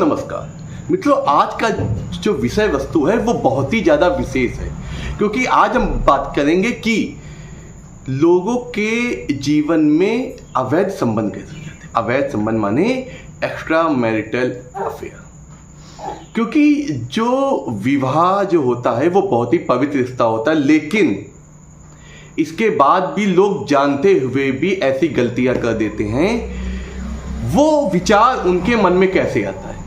नमस्कार मित्रों, आज का जो विषय वस्तु है वो बहुत ही ज़्यादा विशेष है, क्योंकि आज हम बात करेंगे कि लोगों के जीवन में अवैध संबंध कैसे हो जाते हैं। अवैध संबंध माने एक्स्ट्रा मैरिटल अफेयर, क्योंकि जो विवाह जो होता है वो बहुत ही पवित्र रिश्ता होता है, लेकिन इसके बाद भी लोग जानते हुए भी ऐसी गलतियां कर देते हैं। वो विचार उनके मन में कैसे आता है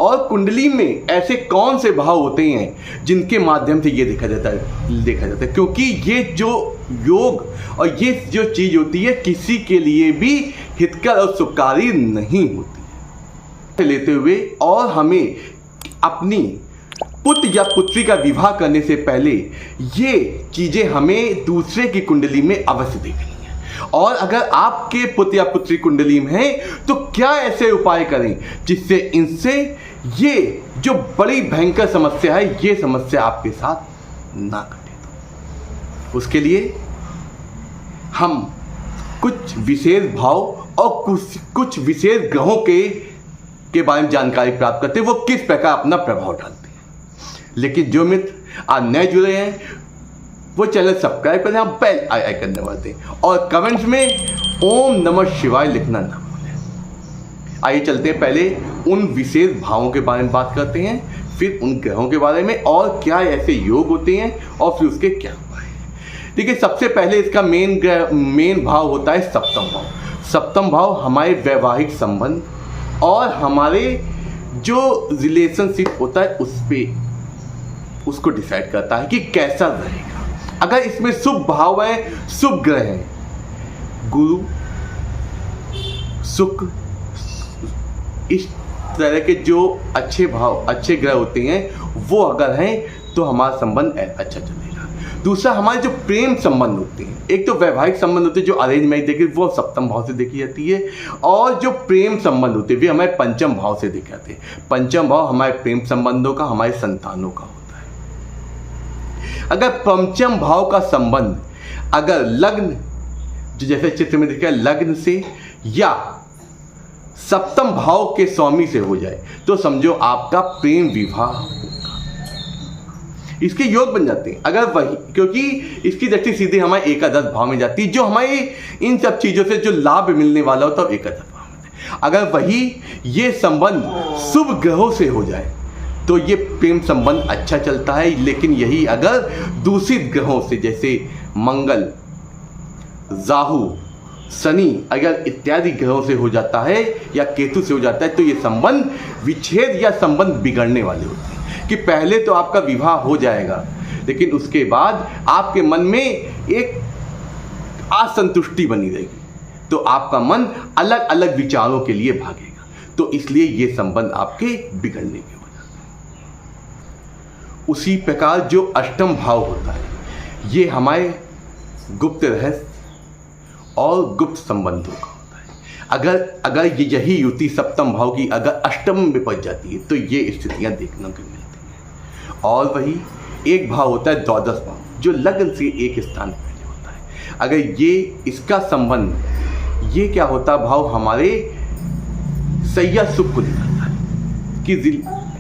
और कुंडली में ऐसे कौन से भाव होते हैं जिनके माध्यम से ये देखा जाता है, क्योंकि ये जो योग और ये जो चीज़ होती है किसी के लिए भी हितकर और सुखकारी नहीं होती है। लेते हुए और हमें अपनी पुत्र या पुत्री का विवाह करने से पहले ये चीज़ें हमें दूसरे की कुंडली में अवश्य देखनी है। और अगर आपके पुत्र या पुत्री कुंडली में है तो क्या ऐसे उपाय करें जिससे इनसे ये जो बड़ी भयंकर समस्या है ये समस्या आपके साथ ना घटे। उसके लिए हम कुछ विशेष भाव और कुछ विशेष ग्रहों के बारे में जानकारी प्राप्त करते हैं, वो किस प्रकार अपना प्रभाव डालते हैं। लेकिन जो मित्र आज नए जुड़े हैं वो चैनल सब्सक्राइब करें, आप बेल आइकन दबा दें और कमेंट्स में ओम नमः शिवाय लिखना ना भूलें। आइए चलते हैं, पहले उन विशेष भावों के बारे में बात करते हैं, फिर उन ग्रहों के बारे में और क्या ऐसे योग होते हैं और फिर उसके क्या उपाय हैं। देखिए, सबसे पहले इसका मेन भाव होता है सप्तम भाव। सप्तम भाव हमारे वैवाहिक संबंध और हमारे जो रिलेशनशिप होता है उसको डिसाइड करता है कि कैसा रहेगा। अगर इसमें शुभ भाव है, शुभ ग्रह हैं, गुरु, शुक्र, इस तरह के जो अच्छे भाव अच्छे ग्रह होते हैं वो अगर हैं तो हमारा संबंध अच्छा चलेगा। दूसरा, हमारे जो प्रेम संबंध होते हैं, एक तो वैवाहिक संबंध होते हैं जो अरेंज मैरिज देखिए वो सप्तम भाव से देखी जाती है, और जो प्रेम संबंध होते हैं वे हमारे पंचम भाव से देखे जाते हैं। पंचम भाव हमारे प्रेम संबंधों का, हमारे संतानों का होता है। अगर पंचम भाव का संबंध अगर लग्न, जो जैसे चित्र में दिखा लग्न से या सप्तम भाव के स्वामी से हो जाए तो समझो आपका प्रेम विवाह होगा। इसके योग बन जाते हैं अगर वही, क्योंकि इसकी दृष्टि सीधे हमारे एकादश भाव में जाती है, जो हमारे इन सब चीज़ों से जो लाभ मिलने वाला होता है एकादश भाव में। अगर वही ये संबंध शुभ ग्रहों से हो जाए तो ये प्रेम संबंध अच्छा चलता है, लेकिन यही अगर दूषित ग्रहों से जैसे मंगल, राहु, शनि अगर इत्यादि ग्रहों से हो जाता है या केतु से हो जाता है तो ये संबंध विच्छेद या संबंध बिगड़ने वाले होते हैं। कि पहले तो आपका विवाह हो जाएगा लेकिन उसके बाद आपके मन में एक असंतुष्टि बनी रहेगी, तो आपका मन अलग अलग विचारों के लिए भागेगा, तो इसलिए ये संबंध आपके बिगड़ने के। उसी प्रकार जो अष्टम भाव होता है ये हमारे गुप्त रहस्य और गुप्त संबंधों का होता है। अगर ये यही युति सप्तम भाव की अगर अष्टम में पहुंच जाती है तो ये स्थितियां देखने को मिलती हैं। और वही एक भाव होता है द्वादश भाव, जो लग्न से एक स्थान पहले होता है। अगर ये इसका संबंध ये क्या होता है, भाव हमारे सैया सुख को दिखाता है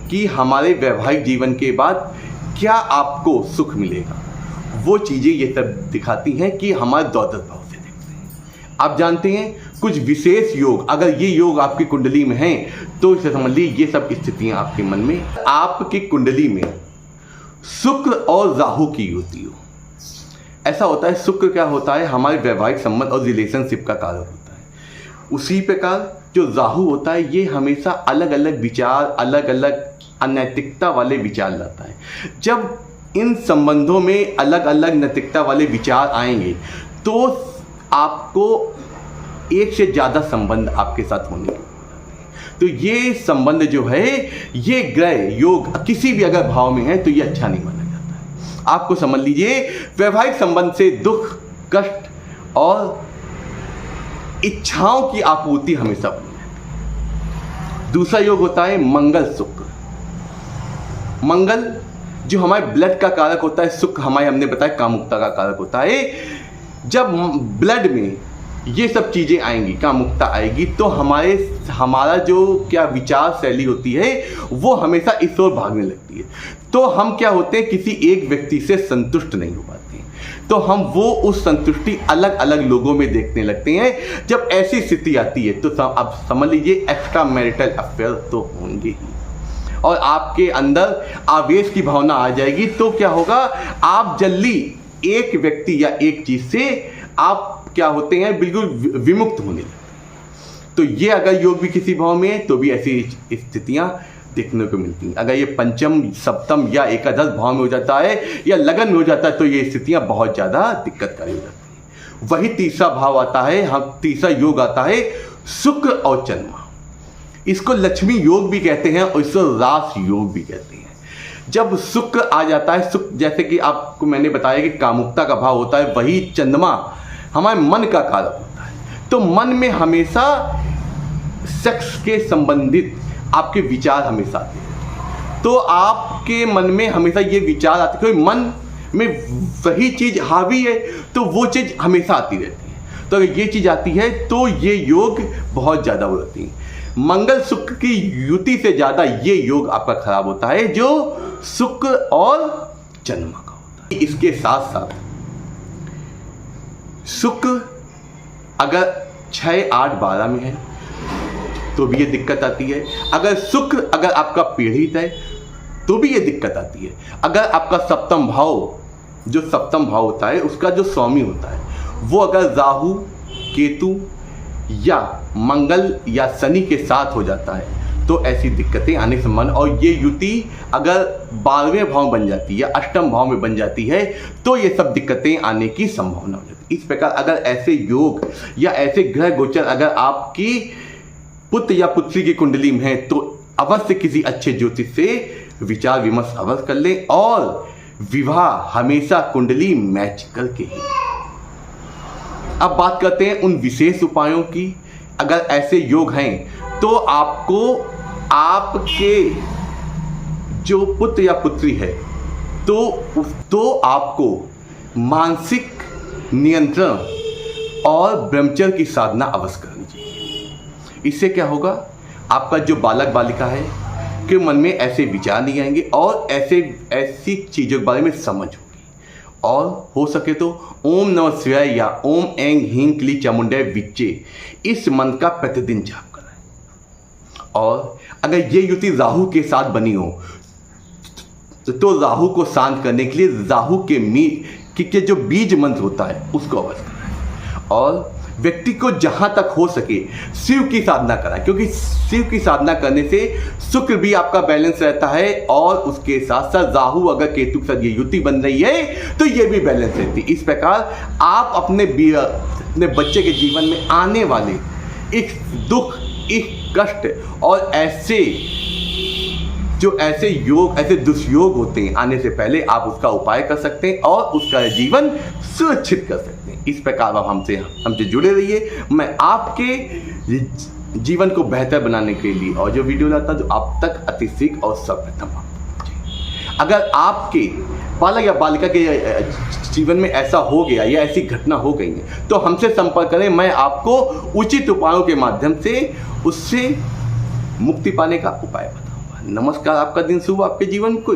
कि हमारे वैवाहिक जीवन के बाद क्या आपको सुख मिलेगा। वो चीज़ें ये सब दिखाती हैं कि हमारे द्वादश भाव से देखते हैं। आप जानते हैं कुछ विशेष योग, अगर ये योग आपकी कुंडली में हैं तो इसे समझ लीजिए ये सब स्थितियां आपके मन में, आपकी कुंडली में शुक्र और राहु की युति हो। ऐसा होता है, शुक्र क्या होता है, हमारे वैवाहिक संबंध और रिलेशनशिप का कारक होता है। उसी प्रकार जो राहु होता है ये हमेशा अलग अलग विचार, अलग अलग अनैतिकता वाले विचार लाता है। जब इन संबंधों में अलग अलग नैतिकता वाले विचार आएंगे तो आपको एक से ज़्यादा संबंध आपके साथ होने के, तो ये संबंध जो है ये ग्रह योग किसी भी अगर भाव में है तो ये अच्छा नहीं माना जाता है। आपको समझ लीजिए वैवाहिक संबंध से दुख, कष्ट और इच्छाओं की आपूर्ति हमेशा बनी रहती है। दूसरा योग होता है मंगल शुक्र। मंगल जो हमारे ब्लड का कारक होता है, शुक्र हमारे हमने बताया कामुकता का कारक होता है। जब ब्लड में ये सब चीज़ें आएंगी, कामुकता आएगी, तो हमारा जो क्या विचार शैली होती है वो हमेशा इस ओर भागने लगती है। तो हम क्या होते हैं, किसी एक व्यक्ति से संतुष्ट नहीं हो पाते हैं, तो हम वो उस संतुष्टि अलग अलग लोगों में देखने लगते हैं। जब ऐसी स्थिति आती है तो अब समझ लीजिए एक्स्ट्रा मैरिटल अफेयर तो होंगे ही, और आपके अंदर आवेश की भावना आ जाएगी। तो क्या होगा, आप जल्दी एक व्यक्ति या एक चीज से आप क्या होते हैं, बिल्कुल विमुक्त होने लगते। तो ये अगर योग भी किसी भाव में है तो भी ऐसी स्थितियां देखने को मिलती हैं। अगर ये पंचम, सप्तम या एकादश भाव में हो जाता है या लगन में हो जाता है तो ये स्थितियां बहुत ज़्यादा दिक्कतकारी हो जाती हैं। वही तीसरा भाव आता है, हम तीसरा योग आता है शुक्र और चंद्रमा। इसको लक्ष्मी योग भी कहते हैं और इसको रास योग भी कहते हैं। जब शुक्र आ जाता है, शुक्र जैसे कि आपको मैंने बताया कि कामुकता का भाव होता है, वही चंद्रमा हमारे मन का कारक होता है। तो मन में हमेशा सेक्स के संबंधित आपके विचार हमेशा आते हैं। तो आपके मन में हमेशा ये विचार आते हैं, मन में वही चीज़ हावी है तो वो चीज़ हमेशा आती रहती है। तो अगर ये चीज़ आती है तो ये योग बहुत ज़्यादा हो जाती है। मंगल शुक्र की युति से ज़्यादा ये योग आपका खराब होता है जो शुक्र और चंद्रमा का होता है। इसके साथ साथ शुक्र अगर 6, 8, 12 में है तो भी ये दिक्कत आती है। अगर आपका पीड़ित है तो भी ये दिक्कत आती है। अगर आपका सप्तम भाव, जो सप्तम भाव होता है उसका जो स्वामी होता है वो अगर राहु, केतु या मंगल या शनि के साथ हो जाता है तो ऐसी दिक्कतें आने संबंध, और ये युति अगर 12वें भाव बन जाती है या अष्टम भाव में बन जाती है तो ये सब दिक्कतें आने की संभावना हो जाती है। इस प्रकार अगर ऐसे योग या ऐसे ग्रह गोचर अगर आपकी पुत्र या पुत्री की कुंडली में है तो अवश्य किसी अच्छे ज्योतिष से विचार विमर्श अवश्य कर लें, और विवाह हमेशा कुंडली मैच करके ही। अब बात करते हैं उन विशेष उपायों की। अगर ऐसे योग हैं तो आपको आपके जो पुत्र या पुत्री है तो आपको मानसिक नियंत्रण और ब्रह्मचर्य की साधना अवश्य करनी चाहिए। इससे क्या होगा, आपका जो बालक बालिका है के मन में ऐसे विचार नहीं आएंगे और ऐसी चीज़ों के बारे में समझ होगी। और हो सके तो ओम नमः शिवाय या ओम ऐं ह्रीं क्लीं चामुंडाय विच्चे इस मंत्र का प्रतिदिन जाप कराएं। और अगर ये युति राहु के साथ बनी हो तो राहु को शांत करने के लिए राहु के जो बीज मंत्र होता है उसको अवश्य कराएं। और व्यक्ति को जहाँ तक हो सके शिव की साधना कराएं, क्योंकि शिव की साधना करने से शुक्र भी आपका बैलेंस रहता है और उसके साथ साथ राहु अगर केतु के साथ ये युति बन रही है तो ये भी बैलेंस रहती है। इस प्रकार आप अपने बच्चे के जीवन में आने वाले एक दुख, एक कष्ट और ऐसे दुष्योग होते हैं आने से पहले आप उसका उपाय कर सकते हैं और उसका जीवन सुरक्षित कर सकते हैं। इस प्रकार आप हमसे जुड़े रहिए। मैं आपके जीवन को बेहतर बनाने के लिए और जो वीडियो लाता जो आप तक अति शीघ्र और सर्वप्रथम। अगर आपके बालक या बालिका के जीवन में ऐसा हो गया या ऐसी घटना हो गई है तो हमसे संपर्क करें। मैं आपको उचित उपायों के माध्यम से उससे मुक्ति पाने का उपाय बताऊंगा। नमस्कार, आपका दिन शुभ, आपके जीवन को